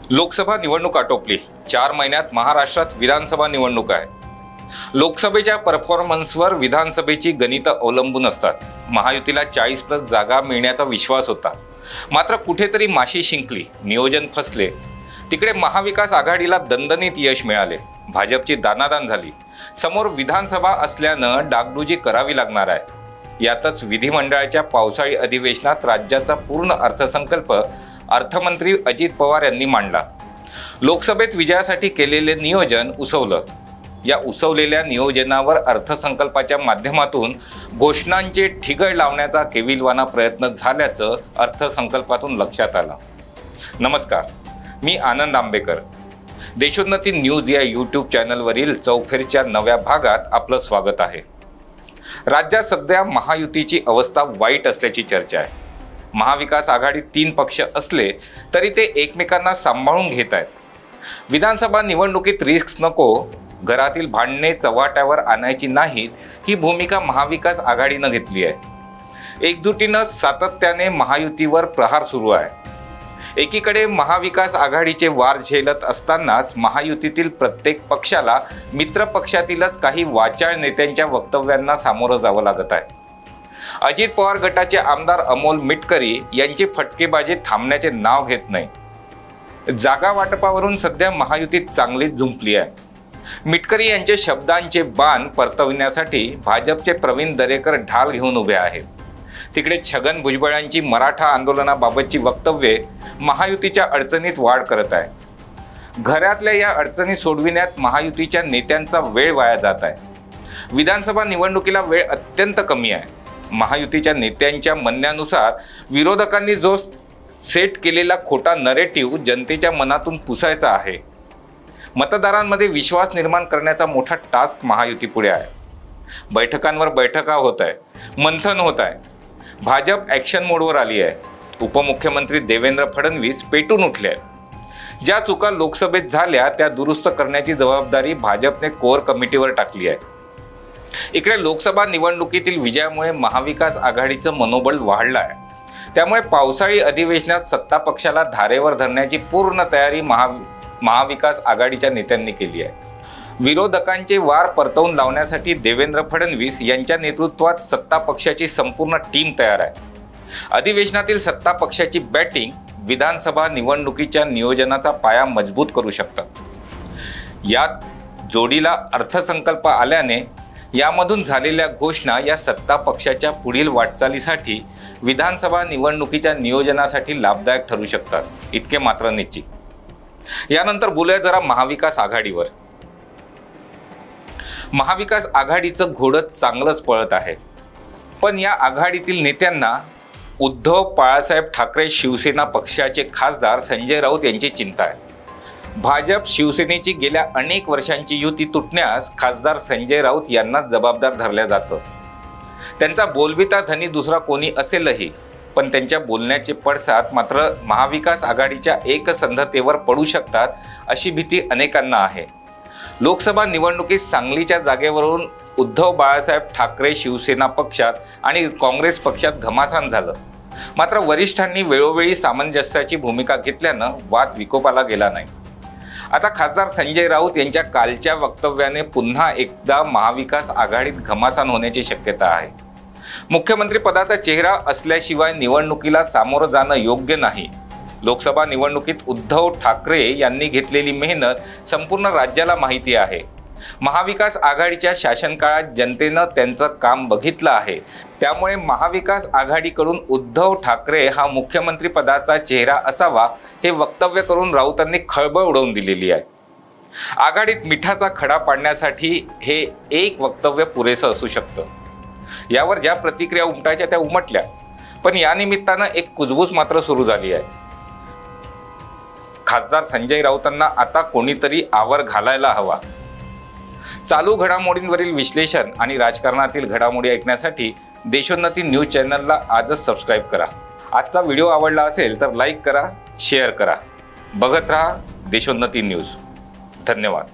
लोकसभा निवडणूक आटोपली। 4 महिन्यात महाराष्ट्रात विधानसभा निवडणूक आहे। लोकसभेच्या परफॉर्मन्सवर विधानसभेची गणितं अवलंबून असतात। महायुतीला 40+ जागा मिळण्याचा विश्वास होता, मात्र कुठेतरी माशी शिंकली, नियोजन फसले। तिकडे महाविकास आघाडीला दणदणीत यश मिळाले, भाजपची दाणादाण झाली। समोर विधानसभा असल्यानं डागडुजी करावी लागणार आहे। यातच विधिमंडळाच्या पावसाळी अधिवेशनात राज्याचा पूर्ण अर्थसंकल्प अर्थमंत्री अजित पवार यांनी मांडला। लोकसभेत विजयासाठी केलेले नियोजन उसवलं। या उसवलेल्या नियोजनावर अर्थसंकल्पाच्या माध्यमातून घोषणांचे ठिगळ लावण्याचा केविलवाना प्रयत्न झाल्याचं अर्थसंकल्पातून लक्षात आलं। नमस्कार, मी आनंद आंबेकर। देशोन्नती न्यूज या यूट्यूब चॅनलवरील चौफेरच्या नव्या भागात आपलं स्वागत आहे। राज्यात सध्या महायुतीची अवस्था वाईट असल्याची चर्चा आहे। महाविकास आघाडीत 3 पक्ष असले तरी ते एकमेकांना सांभाळून घेत आहेत। विधानसभा निवडणुकीत रिस्क नको, घरातील भांडणे चव्हाट्यावर आणायची नाहीत, ही भूमिका महाविकास आघाडीनं घेतली आहे। एकजुटीनं सातत्याने महायुतीवर प्रहार सुरू आहे। एकीकडे महाविकास आघाडीचे वार झेलत असतानाच महायुतीतील प्रत्येक पक्षाला मित्र पक्षातीलच काही वाचाळ नेत्यांच्या वक्तव्यांना सामोरं जावं लागत आहे। अजित पवार गटाचे आमदार अमोल मिटकरी यांची फटकेबाजी थांबण्याचे नाव घेत नाही। जागा वाटपावरून सध्या महायुतीत चांगलीच झुंपली आहे। मिटकरी यांचे शब्दांचे बाण परतविण्यासाठी भाजपचे प्रवीण दरेकर ढाल घेऊन उभे आहेत। तिकडे छगन भुजबळांची मराठा आंदोलनाबाबतची वक्तव्ये महायुतीच्या अडचणीत वाढ करत आहे। घरातल्या या अडचणी सोडविण्यात महायुतीच्या नेत्यांचा वेळ वाया जात आहे। विधानसभा निवडणुकीला वेळ अत्यंत कमी आहे। महायुतीच्या नेत्यांच्या म्हणण्यानुसार विरोधकांनी जो सेट केलेला खोटा नरेटिव्ह जनतेच्या मनातून पुसायचा आहे। मतदारांमध्ये विश्वास निर्माण करण्याचा मोठा टास्क महायुतीपुढे आहे। बैठकांवर बैठका होत आहे, मंथन होत आहे। भाजप ॲक्शन मोडवर आली आहे। उपमुख्यमंत्री देवेंद्र फडणवीस पेटून उठले आहेत। ज्या चुका लोकसभेत झाल्या त्या दुरुस्त करण्याची जबाबदारी भाजपने कोर कमिटीवर टाकली आहे। इकडे लोकसभा निवडणुकीतील विजयामुळे महाविकास आघाडीचं मनोबल वाढलं आहे। त्यामुळे पावसाळी अधिवेशनात सत्ता पक्षाला धारेवर धरण्याची पूर्ण तयारी महाविकास आघाडीच्या नेत्यांनी केली आहे। विरोधकांचे वार परतवून लावण्यासाठी देवेंद्र फडणवीस यांच्या नेतृत्वात सत्ता पक्षाची संपूर्ण टीम तयार आहे। अधिवेशनातील सत्ता पक्षाची बॅटिंग विधानसभा निवडणुकीच्या नियोजनाचा पाया मजबूत करू शकतात। यात जोडीला अर्थसंकल्प आल्याने यामधून झालेल्या घोषणा या सत्ता पक्षाच्या पुढील वाटचालीसाठी विधानसभा निवडणुकीच्या नियोजनासाठी लाभदायक ठरू शकतात, इतके मात्र निश्चित। यानंतर बोलूया जरा महाविकास आघाडीवर। महाविकास आघाडीचं घोडं चांगलंच पळत आहे, पण या आघाडीतील नेत्यांना उद्धव बाळासाहेब ठाकरे शिवसेना पक्षाचे खासदार संजय राऊत यांची चिंता आहे। भाजप शिवसेनेची गेल्या अनेक वर्षांची युती तुटण्यास खासदार संजय राऊत यांना जबाबदार धरलं जातं। त्यांचा बोलबिता धनी दुसरा कोणी असेलही, पण त्यांच्या बोलण्याचे पडसाद मात्र महाविकास आघाडीच्या एकसंधतेवर पडू शकतात, अशी भीती अनेकांना आहे। लोकसभा निवडणुकीत सांगलीच्या जागेवरून उद्धव बाळासाहेब ठाकरे शिवसेना पक्षात आणि काँग्रेस पक्षात घमासान झालं, मात्र वरिष्ठांनी वेळोवेळी सामंजस्याची भूमिका घेतल्यानं वाद विकोपाला गेला नाही। आता खासदार संजय राऊत यांच्या कालच्या वक्तव्याने पुन्हा एकदा महाविकास आघाडीत घमासान होण्याची शक्यता आहे। मुख्यमंत्री पदाचा चेहरा असल्याशिवाय निवडणुकीला सामोरं जाणं योग्य नाही। लोकसभा निवडणुकीत उद्धव ठाकरे यांनी घेतलेली मेहनत संपूर्ण राज्याला माहिती आहे। महाविकास आघाडीच्या शासनकाळात जनतेनं त्यांचं काम बघितलं आहे। त्यामुळे महाविकास आघाडीकडून उद्धव ठाकरे हा मुख्यमंत्री पदाचा चेहरा असावा हे वक्तव्य करून राऊतांनी खळबळ उडवून दिलेली आहे। आघाडीत मिठाचा खडा पाडण्यासाठी हे एक वक्तव्य पुरेसं असू शकतं। यावर ज्या प्रतिक्रिया उमटायच्या त्या उमटल्या, पण या निमित्तानं एक कुजबूज मात्र सुरू झाली आहे। खासदार संजय राऊतांना आता कोणीतरी आवर घालायला हवा। चालू घडामोडींवरील विश्लेषण आणि राजकारणातील घडामोडी ऐकण्यासाठी देशोन्नती न्यूज चॅनलला आजच सबस्क्राईब करा। आजचा व्हिडिओ आवडला असेल तर लाईक करा, शेअर करा। बघत रहा देशोन्नती न्यूज। धन्यवाद।